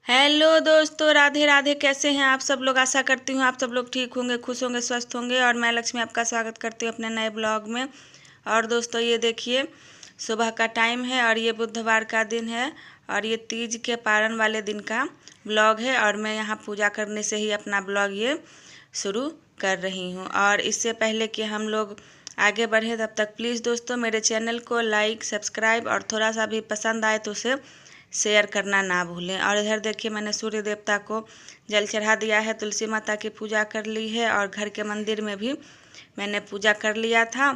Hello दोस्तों, राधे राधे। कैसे हैं आप सब लोग? आशा करती हूँ आप सब लोग ठीक होंगे, खुश होंगे, स्वस्थ होंगे। और मैं लक्ष्मी आपका स्वागत करती हूँ अपने नए ब्लॉग में। और दोस्तों ये देखिए, सुबह का टाइम है और ये बुधवार का दिन है और ये तीज के पारण वाले दिन का ब्लॉग है। और मैं यहाँ पूजा करने से ही अपना ब्लॉग ये शुरू कर रही हूँ। और इससे पहले कि हम लोग आगे बढ़े तब तक प्लीज़ दोस्तों मेरे चैनल को लाइक, सब्सक्राइब और थोड़ा सा भी पसंद आए तो उसे शेयर करना ना भूलें। और इधर देखिए, मैंने सूर्य देवता को जल चढ़ा दिया है, तुलसी माता की पूजा कर ली है और घर के मंदिर में भी मैंने पूजा कर लिया था।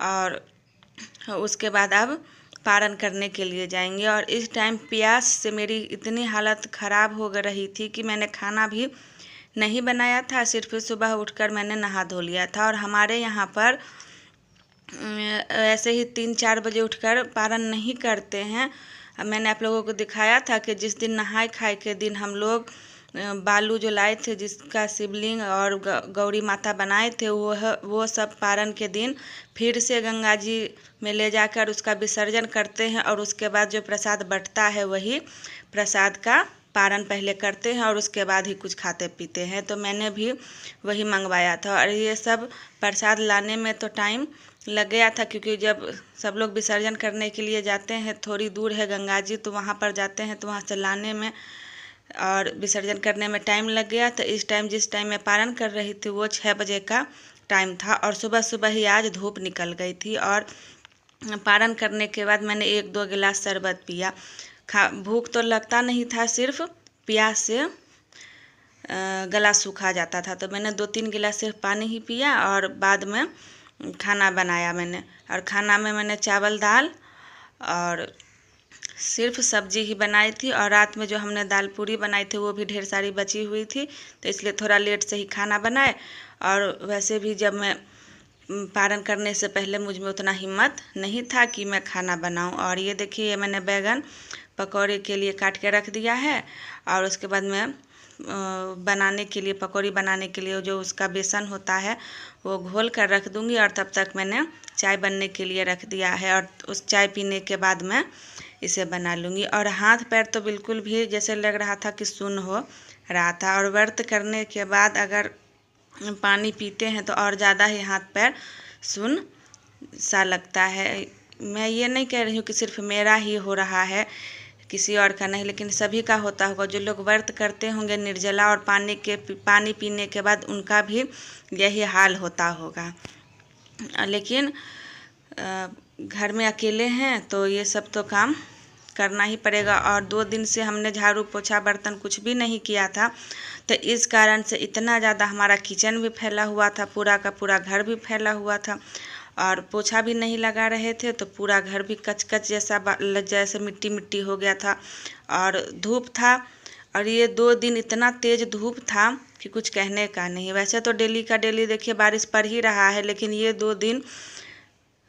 और उसके बाद अब पारण करने के लिए जाएंगे। और इस टाइम प्यास से मेरी इतनी हालत ख़राब हो रही थी कि मैंने खाना भी नहीं बनाया था, सिर्फ सुबह उठकर मैंने नहा धो लिया था। और हमारे यहाँ पर ऐसे ही 3-4 बजे उठकर पारण नहीं करते हैं। मैंने आप लोगों को दिखाया था कि जिस दिन नहाय खाए के दिन हम लोग बालू जो लाए थे, जिसका शिवलिंग और गौरी माता बनाए थे, वो सब पारण के दिन फिर से गंगा जी में ले जाकर उसका विसर्जन करते हैं। और उसके बाद जो प्रसाद बंटता है वही प्रसाद का पारण पहले करते हैं और उसके बाद ही कुछ खाते पीते हैं। तो मैंने भी वही मंगवाया था। और ये सब प्रसाद लाने में तो टाइम लग गया था, क्योंकि जब सब लोग विसर्जन करने के लिए जाते हैं, थोड़ी दूर है गंगा जी, तो वहाँ पर जाते हैं तो वहाँ से लाने में और विसर्जन करने में टाइम लग गया। तो इस टाइम जिस टाइम मैं पारण कर रही थी वो 6 बजे का टाइम था और सुबह सुबह ही आज धूप निकल गई थी। और पारण करने के बाद मैंने 1-2 गिलास शरबत पिया। भूख तो लगता नहीं था, सिर्फ प्यास से गला सूखा जाता था। तो मैंने 2-3 गिलास सिर्फ पानी ही पिया और बाद में खाना बनाया मैंने। और खाना में मैंने चावल, दाल और सिर्फ सब्जी ही बनाई थी। और रात में जो हमने दाल पूरी बनाई थी वो भी ढेर सारी बची हुई थी, तो इसलिए थोड़ा लेट से ही खाना बनाए। और वैसे भी जब मैं पारण करने से पहले मुझ में उतना हिम्मत नहीं था कि मैं खाना बनाऊं। और ये देखिए, मैंने बैगन पकौड़े के लिए काट के रख दिया है। और उसके बाद मैं बनाने के लिए, पकौड़ी बनाने के लिए जो उसका बेसन होता है वो घोल कर रख दूंगी। और तब तक मैंने चाय बनने के लिए रख दिया है और उस चाय पीने के बाद मैं इसे बना लूँगी। और हाथ पैर तो बिल्कुल भी जैसे लग रहा था कि सुन्न हो रहा था। और व्रत करने के बाद अगर पानी पीते हैं तो और ज़्यादा ही हाथ पैर सुन्न सा लगता है। मैं ये नहीं कह रही हूँ कि सिर्फ मेरा ही हो रहा है, किसी और का नहीं, लेकिन सभी का होता होगा। जो लोग व्रत करते होंगे निर्जला और पानी पीने के बाद उनका भी यही हाल होता होगा। लेकिन घर में अकेले हैं तो ये सब तो काम करना ही पड़ेगा। और 2 दिन से हमने झाड़ू पोछा बर्तन कुछ भी नहीं किया था, तो इस कारण से इतना ज़्यादा हमारा किचन भी फैला हुआ था, पूरा का पूरा घर भी फैला हुआ था। और पोछा भी नहीं लगा रहे थे तो पूरा घर भी कच कच जैसे मिट्टी मिट्टी हो गया था। और धूप था, और ये 2 दिन इतना तेज़ धूप था कि कुछ कहने का नहीं। वैसे तो डेली का डेली देखिए बारिश पड़ ही रहा है, लेकिन ये 2 दिन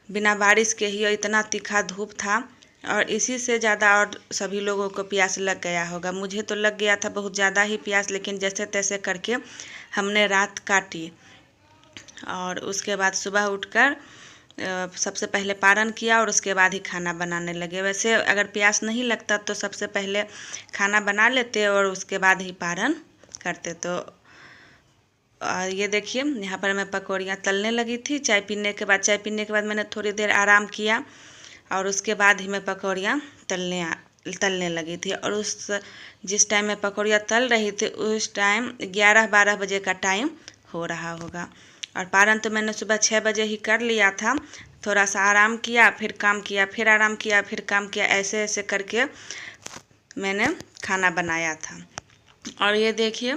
बिना बारिश के ही इतना तीखा धूप था। और इसी से ज़्यादा और सभी लोगों को प्यास लग गया होगा। मुझे तो लग गया था बहुत ज़्यादा ही प्यास, लेकिन जैसे तैसे करके हमने रात काटी। और उसके बाद सुबह उठकर सबसे पहले पारण किया और उसके बाद ही खाना बनाने लगे। वैसे अगर प्यास नहीं लगता तो सबसे पहले खाना बना लेते और उसके बाद ही पारण करते। तो ये देखिए, यहाँ पर मैं पकौड़ियाँ तलने लगी थी। चाय पीने के बाद मैंने थोड़ी देर आराम किया और उसके बाद ही मैं पकौड़ियाँ तलने लगी थी। और जिस टाइम मैं पकौड़ियाँ तल रही थी उस टाइम 11-12 बजे का टाइम हो रहा होगा। और पारण तो मैंने सुबह 6 बजे ही कर लिया था। थोड़ा सा आराम किया, फिर काम किया, फिर आराम किया, फिर काम किया, ऐसे ऐसे करके मैंने खाना बनाया था। और ये देखिए,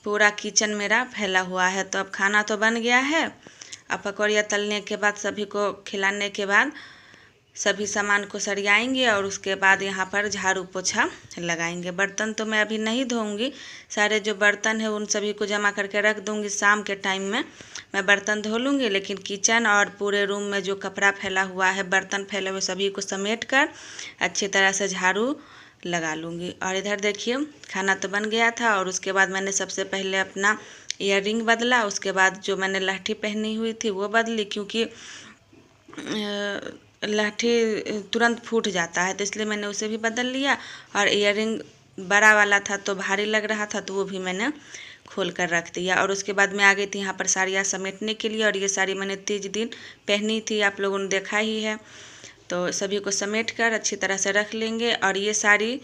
पूरा किचन मेरा फैला हुआ है। तो अब खाना तो बन गया है। अब पकौड़ियाँ तलने के बाद सभी को खिलाने के बाद सभी सामान को सरियाएंगे और उसके बाद यहाँ पर झाड़ू पोछा लगाएंगे। बर्तन तो मैं अभी नहीं धोऊंगी, सारे जो बर्तन है उन सभी को जमा करके रख दूंगी। शाम के टाइम में मैं बर्तन धो लूँगी, लेकिन किचन और पूरे रूम में जो कपड़ा फैला हुआ है, बर्तन फैले हुए, सभी को समेट कर अच्छी तरह से झाड़ू लगा लूँगी। और इधर देखिए, खाना तो बन गया था और उसके बाद मैंने सबसे पहले अपना ईयररिंग बदला। उसके बाद जो मैंने लहठी पहनी हुई थी वो बदली, क्योंकि लहठी तुरंत फूट जाता है, तो इसलिए मैंने उसे भी बदल लिया। और ईयररिंग बड़ा वाला था तो भारी लग रहा था, तो वो भी मैंने खोल कर रख दिया। और उसके बाद मैं आ गई थी यहाँ पर साड़ियाँ समेटने के लिए, और ये साड़ी मैंने तीज दिन पहनी थी, आप लोगों ने देखा ही है। तो सभी को समेट कर अच्छी तरह से रख लेंगे। और ये साड़ी,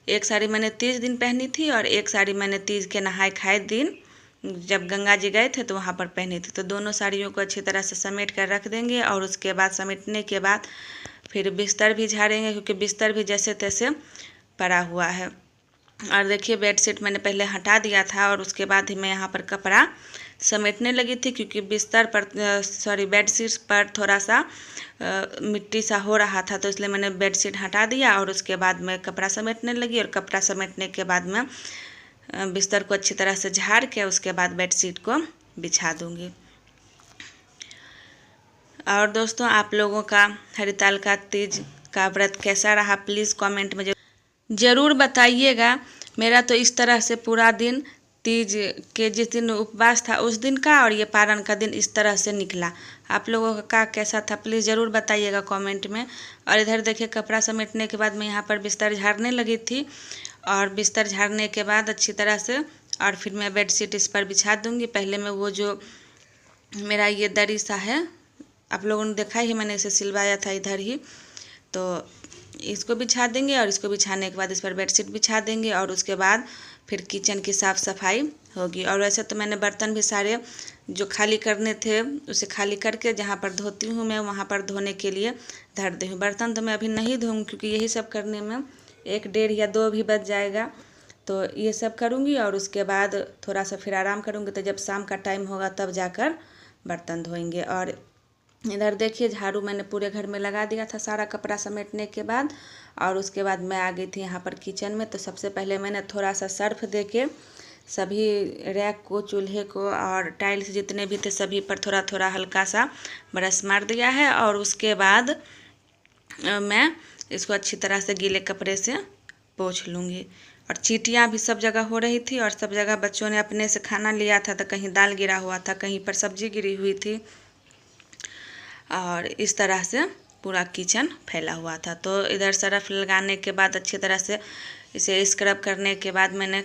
एक साड़ी मैंने तीज दिन पहनी थी और एक साड़ी मैंने तीज के नहाए खाए दिन जब गंगा जी गए थे तो वहाँ पर पहनी थी। तो दोनों साड़ियों को अच्छी तरह से समेट कर रख देंगे। और उसके बाद समेटने के बाद फिर बिस्तर भी झाड़ेंगे, क्योंकि बिस्तर भी जैसे तैसे पड़ा हुआ है। और देखिए बेडशीट मैंने पहले हटा दिया था और उसके बाद ही मैं यहाँ पर कपड़ा समेटने लगी थी, क्योंकि बिस्तर पर बेडशीट पर थोड़ा सा मिट्टी सा हो रहा था, तो इसलिए मैंने बेडशीट हटा दिया और उसके बाद मैं कपड़ा समेटने लगी। और कपड़ा समेटने के बाद मैं बिस्तर को अच्छी तरह से झाड़ के उसके बाद बेडशीट को बिछा दूंगी। और दोस्तों, आप लोगों का हरितालिका तीज का व्रत कैसा रहा, प्लीज़ कमेंट में ज़रूर बताइएगा। मेरा तो इस तरह से पूरा दिन तीज के जिस दिन उपवास था उस दिन का और ये पारण का दिन इस तरह से निकला। आप लोगों का कैसा था प्लीज़ ज़रूर बताइएगा कमेंट में। और इधर देखिए कपड़ा समेटने के बाद मैं यहाँ पर बिस्तर झाड़ने लगी थी, और बिस्तर झाड़ने के बाद अच्छी तरह से और फिर मैं बेडशीट इस पर बिछा दूँगी। पहले मैं वो जो मेरा ये दरी सा है, आप लोगों ने देखा ही, मैंने इसे सिलवाया था इधर ही, तो इसको बिछा देंगे। और इसको बिछाने के बाद इस पर बेडशीट बिछा देंगे और उसके बाद फिर किचन की साफ़ सफाई होगी। और वैसे तो मैंने बर्तन भी सारे जो खाली करने थे उसे खाली करके जहाँ पर धोती हूँ मैं वहाँ पर धोने के लिए धर दी हूँ। बर्तन तो मैं अभी नहीं धोऊँ, क्योंकि यही सब करने में 1, 1.5 या 2 भी बज जाएगा। तो ये सब करूँगी और उसके बाद थोड़ा सा फिर आराम करूँगी। तो जब शाम का टाइम होगा तब जाकर बर्तन धोएंगे। और इधर देखिए झाड़ू मैंने पूरे घर में लगा दिया था सारा कपड़ा समेटने के बाद। और उसके बाद मैं आ गई थी यहाँ पर किचन में। तो सबसे पहले मैंने थोड़ा सा सर्फ दे के सभी रैक को, चूल्हे को और टाइल्स जितने भी थे सभी पर थोड़ा थोड़ा हल्का सा ब्रश मार दिया है। और उसके बाद मैं इसको अच्छी तरह से गीले कपड़े से पोंछ लूँगी। और चींटियाँ भी सब जगह हो रही थी और सब जगह बच्चों ने अपने से खाना लिया था, तो कहीं दाल गिरा हुआ था, कहीं पर सब्जी गिरी हुई थी, और इस तरह से पूरा किचन फैला हुआ था। तो इधर सर्फ लगाने के बाद अच्छी तरह से इसे स्क्रब करने के बाद मैंने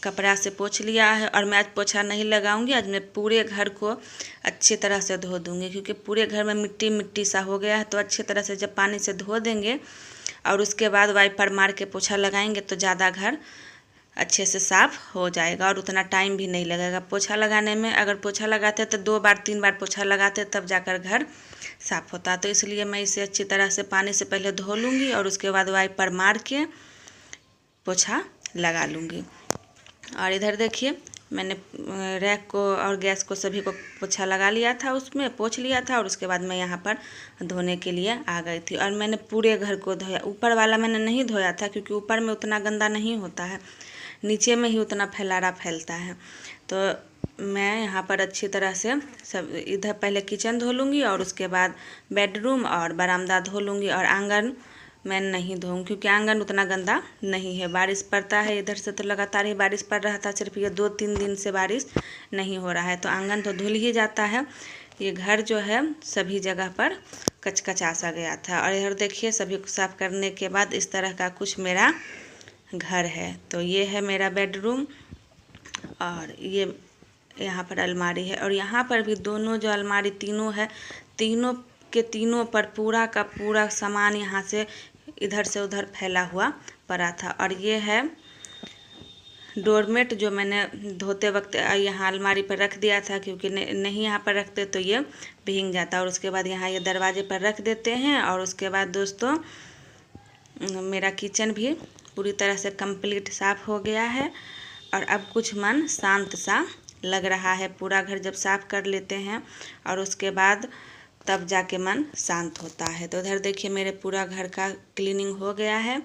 कपड़ा से पोंछ लिया है। और मैं आज पोछा नहीं लगाऊंगी, आज मैं पूरे घर को अच्छी तरह से धो दूंगी, क्योंकि पूरे घर में मिट्टी मिट्टी सा हो गया है। तो अच्छी तरह से जब पानी से धो देंगे और उसके बाद वाइपर मार के पोछा लगाएंगे तो ज़्यादा घर अच्छे से साफ़ हो जाएगा और उतना टाइम भी नहीं लगेगा पोछा लगाने में। अगर पोछा लगाते तो 2 बार 3 बार पोछा लगाते तब जाकर घर साफ़ होता। तो इसलिए मैं इसे अच्छी तरह से पानी से पहले धो लूँगी और उसके बाद वाइपर मार के पोछा लगा लूँगी। और इधर देखिए मैंने रैक को और गैस को सभी को पोछा लगा लिया था, उसमें पोंछ लिया था। और उसके बाद मैं यहाँ पर धोने के लिए आ गई थी और मैंने पूरे घर को धोया। ऊपर वाला मैंने नहीं धोया था, क्योंकि ऊपर में उतना गंदा नहीं होता है, नीचे में ही उतना फैलारा फैलता है। तो मैं यहाँ पर अच्छी तरह से सब इधर पहले किचन धो लूँगी और उसके बाद बेडरूम और बरामदा धो लूँगी। और आंगन मैं नहीं धोऊँ, क्योंकि आंगन उतना गंदा नहीं है। बारिश पड़ता है इधर से, तो लगातार ही बारिश पड़ रहा था, सिर्फ ये 2-3 दिन से बारिश नहीं हो रहा है, तो आंगन तो धुल ही जाता है। ये घर जो है सभी जगह पर कचकचा सा गया था। और इधर देखिए सभी को साफ़ करने के बाद इस तरह का कुछ मेरा घर है। तो ये है मेरा बेडरूम और ये यहाँ पर अलमारी है। और यहाँ पर भी दोनों जो अलमारी तीनों है, तीनों के तीनों पर पूरा का पूरा सामान यहाँ से इधर से उधर फैला हुआ पड़ा था। और ये है डोरमेट जो मैंने धोते वक्त यहाँ अलमारी पर रख दिया था, क्योंकि नहीं यहाँ पर रखते तो ये भीग जाता। और उसके बाद यहाँ ये दरवाजे पर रख देते हैं। और उसके बाद दोस्तों मेरा किचन भी पूरी तरह से कंप्लीट साफ़ हो गया है और अब कुछ मन शांत सा लग रहा है। पूरा घर जब साफ़ कर लेते हैं और उसके बाद तब जाके मन शांत होता है। तो उधर देखिए मेरे पूरा घर का क्लीनिंग हो गया है।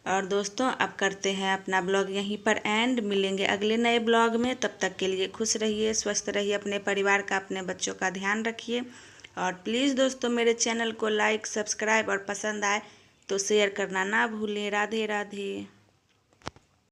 और दोस्तों अब करते हैं अपना ब्लॉग यहीं पर एंड, मिलेंगे अगले नए ब्लॉग में। तब तक के लिए खुश रहिए, स्वस्थ रहिए, अपने परिवार का, अपने बच्चों का ध्यान रखिए। और प्लीज़ दोस्तों मेरे चैनल को लाइक, सब्सक्राइब और पसंद आए तो शेयर करना ना भूलें। राधे राधे।